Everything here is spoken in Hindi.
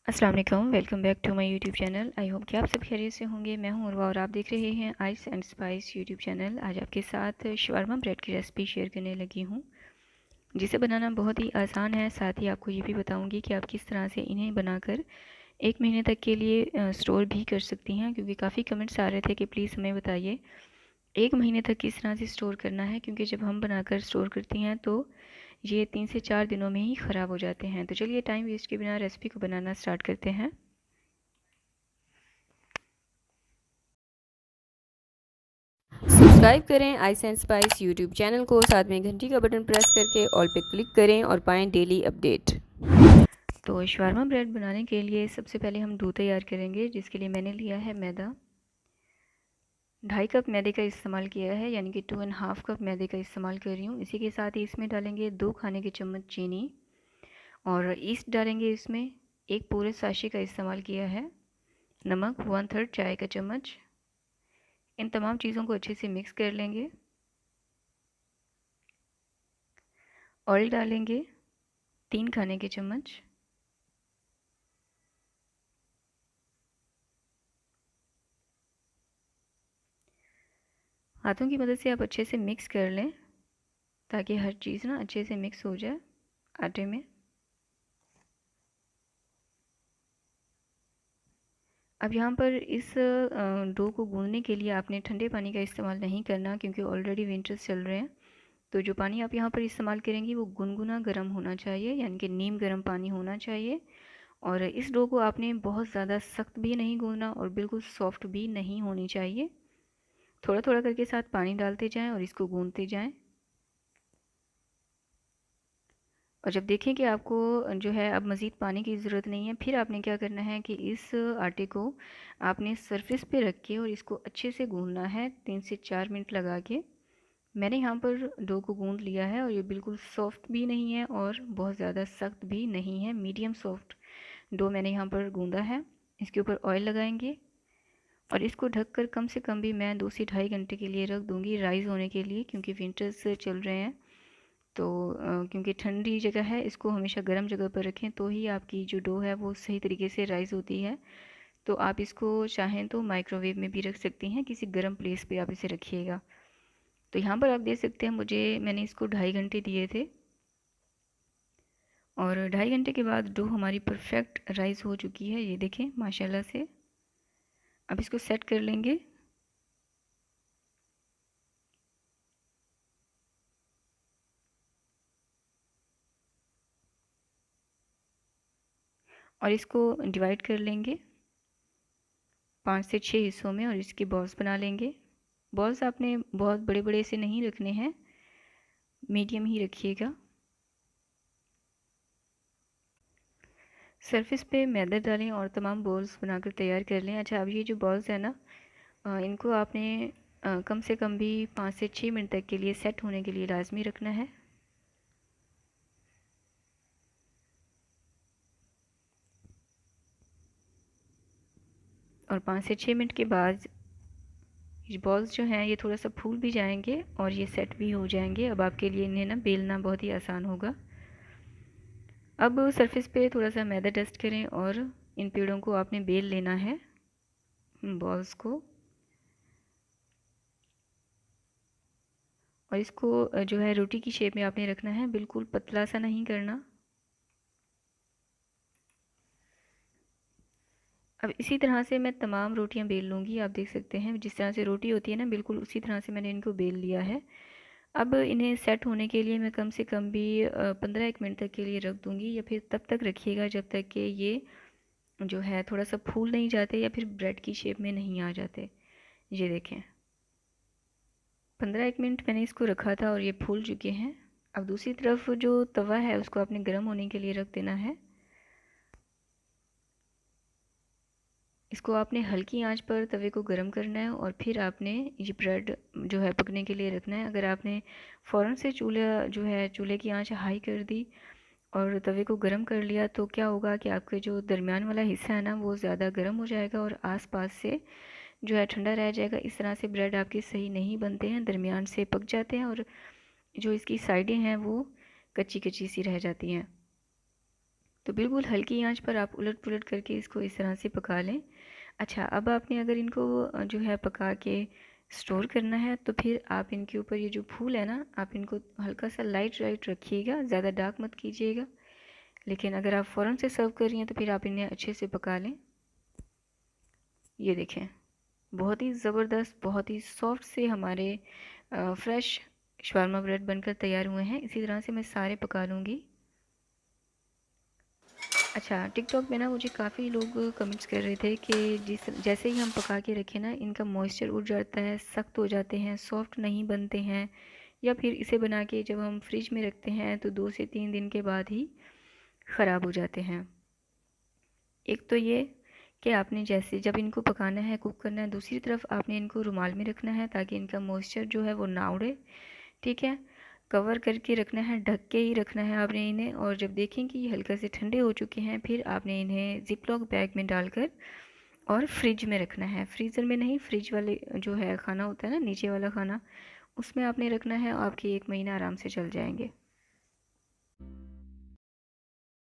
अस्सलाम वालेकुम, welcome back to my YouTube channel. I hope कि आप सब खैरियत से होंगे। मैं हूं उर्वा और आप देख रहे हैं ice and spice YouTube channel. आज आपके साथ शवारमा ब्रेड की रेसिपी शेयर करने लगी हूं, जिसे बनाना बहुत ही आसान है। साथ ही आपको ये भी बताऊंगी कि आप किस तरह से इन्हें बनाकर 1 महीने तक के लिए स्टोर भी कर सकती हैं, क्योंकि काफ़ी कमेंट्स आ रहे थे कि प्लीज़ हमें बताइए 1 महीने तक किस तरह से स्टोर करना है, क्योंकि जब हम बनाकर स्टोर करती हैं तो ये 3 से 4 दिनों में ही ख़राब हो जाते हैं। तो चलिए टाइम वेस्ट के बिना रेसिपी को बनाना स्टार्ट करते हैं। सब्सक्राइब करें ice and spice YouTube channel को, साथ में घंटी का बटन प्रेस करके ऑल पे क्लिक करें और पाएं डेली अपडेट। तो शवारमा ब्रेड बनाने के लिए सबसे पहले हम डो तैयार करेंगे, जिसके लिए मैंने लिया है मैदा। 2.5 कप मैदे का इस्तेमाल किया है, यानी कि 2.5 कप मैदे का इस्तेमाल कर रही हूँ। इसी के साथ ही इसमें डालेंगे 2 खाने के चम्मच चीनी और ईस्ट डालेंगे। इसमें एक पूरे साशे का इस्तेमाल किया है। नमक 1/3 चाय का चम्मच। इन तमाम चीज़ों को अच्छे से मिक्स कर लेंगे। ऑयल डालेंगे 3 खाने के चम्मच। हाथों की मदद से आप अच्छे से मिक्स कर लें, ताकि हर चीज़ ना अच्छे से मिक्स हो जाए आटे में। अब यहाँ पर इस डो को गूंदने के लिए आपने ठंडे पानी का इस्तेमाल नहीं करना, क्योंकि ऑलरेडी विंटर्स चल रहे हैं। तो जो पानी आप यहाँ पर इस्तेमाल करेंगी वो गुनगुना गर्म होना चाहिए, यानी कि नीम गर्म पानी होना चाहिए। और इस डो को आपने बहुत ज़्यादा सख्त भी नहीं गूंदना और बिल्कुल सॉफ्ट भी नहीं होनी चाहिए। थोड़ा थोड़ा करके साथ पानी डालते जाएं और इसको गूंदते जाएं। और जब देखें कि आपको जो है अब मज़ीद पानी की ज़रूरत नहीं है, फिर आपने क्या करना है कि इस आटे को आपने सरफेस पे रख के और इसको अच्छे से गूंदना है 3 से 4 मिनट लगा के। मैंने यहाँ पर डो को गूंद लिया है और ये बिल्कुल सॉफ्ट भी नहीं है और बहुत ज़्यादा सख्त भी नहीं है, मीडियम सॉफ्ट डो मैंने यहाँ पर गूंदा है। इसके ऊपर ऑयल लगाएंगे और इसको ढककर कम से कम भी मैं 2 से ढाई घंटे के लिए रख दूँगी राइज़ होने के लिए, क्योंकि विंटर्स चल रहे हैं। तो क्योंकि ठंडी जगह है, इसको हमेशा गर्म जगह पर रखें, तो ही आपकी जो डो है वो सही तरीके से राइज़ होती है। तो आप इसको चाहें तो माइक्रोवेव में भी रख सकती हैं, किसी गर्म प्लेस पे आप इसे रखिएगा। तो यहाँ पर आप देख सकते हैं, मैंने इसको 2.5 घंटे दिए थे और 2.5 घंटे के बाद डो हमारी परफेक्ट राइज़ हो चुकी है, ये देखें माशाल्लाह से। अब इसको सेट कर लेंगे। और इसको डिवाइड कर लेंगे 5 से 6 हिस्सों में और इसके बॉल्स बना लेंगे। बॉल्स आपने बहुत बड़े बड़े से नहीं रखने हैं, मीडियम ही रखिएगा। सरफेस पे मैदा डालें और तमाम बॉल्स बनाकर तैयार कर लें। अच्छा, अब ये जो बॉल्स है ना, इनको आपने कम से कम भी 5 से 6 मिनट तक के लिए सेट होने के लिए लाजमी रखना है। और 5 से 6 मिनट के बाद ये बॉल्स जो हैं ये थोड़ा सा फूल भी जाएंगे और ये सेट भी हो जाएंगे। अब आपके लिए इन्हें ना बेलना बहुत ही आसान होगा। अब सरफेस पे थोड़ा सा मैदा डस्ट करें और इन पेड़ों को आपने बेल लेना है, बॉल्स को। और इसको जो है रोटी की शेप में आपने रखना है, बिल्कुल पतला सा नहीं करना। अब इसी तरह से मैं तमाम रोटियां बेल लूँगी। आप देख सकते हैं जिस तरह से रोटी होती है ना, बिल्कुल उसी तरह से मैंने इनको बेल लिया है। अब इन्हें सेट होने के लिए मैं कम से कम भी 15 एक मिनट तक के लिए रख दूँगी, या फिर तब तक रखिएगा जब तक कि ये जो है थोड़ा सा फूल नहीं जाते या फिर ब्रेड की शेप में नहीं आ जाते। ये देखें 15 एक मिनट मैंने इसको रखा था और ये फूल चुके हैं। अब दूसरी तरफ जो तवा है उसको आपने गर्म होने के लिए रख देना है। इसको आपने हल्की आंच पर तवे को गर्म करना है और फिर आपने ये ब्रेड जो है पकने के लिए रखना है। अगर आपने फ़ौरन से चूल्हा जो है चूल्हे की आंच हाई कर दी और तवे को गर्म कर लिया, तो क्या होगा कि आपके जो दरमियान वाला हिस्सा है ना वो ज़्यादा गर्म हो जाएगा और आसपास से जो है ठंडा रह जाएगा। इस तरह से ब्रेड आपके सही नहीं बनते हैं, दरमियान से पक जाते हैं और जो इसकी साइडें हैं वो कच्ची कच्ची सी रह जाती हैं। तो बिल्कुल हल्की आंच पर आप उलट-पुलट करके इसको इस तरह से पका लें। अच्छा, अब आपने अगर इनको जो है पका के स्टोर करना है, तो फिर आप इनके ऊपर ये जो फूल है ना, आप इनको हल्का सा लाइट लाइट रखिएगा, ज़्यादा डार्क मत कीजिएगा। लेकिन अगर आप फ़ौरन से सर्व कर रही हैं तो फिर आप इन्हें अच्छे से पका लें। ये देखें, बहुत ही ज़बरदस्त, बहुत ही सॉफ्ट से हमारे फ्रेश शवारमा ब्रेड बनकर तैयार हुए हैं। इसी तरह से मैं सारे पका लूँगी। अच्छा, टिकटॉक पे ना मुझे काफ़ी लोग कमेंट्स कर रहे थे कि जिस जैसे ही हम पका के रखें ना, इनका मॉइस्चर उड़ जाता है, सख्त हो जाते हैं, सॉफ्ट नहीं बनते हैं, या फिर इसे बना के जब हम फ्रिज में रखते हैं तो 2 से 3 दिन के बाद ही ख़राब हो जाते हैं। एक तो ये कि आपने जैसे जब इनको पकाना है, कुक करना है, दूसरी तरफ आपने इनको रुमाल में रखना है ताकि इनका मॉइस्चर जो है वो ना उड़े। ठीक है, कवर करके रखना है, ढक के ही रखना है आपने इन्हें। और जब देखें कि ये हल्का से ठंडे हो चुके हैं, फिर आपने इन्हें ज़िप लॉक बैग में डालकर और फ्रिज में रखना है। फ्रीज़र में नहीं, फ्रिज वाले जो है खाना होता है ना, नीचे वाला खाना, उसमें आपने रखना है। आपके 1 महीना आराम से चल जाएंगे।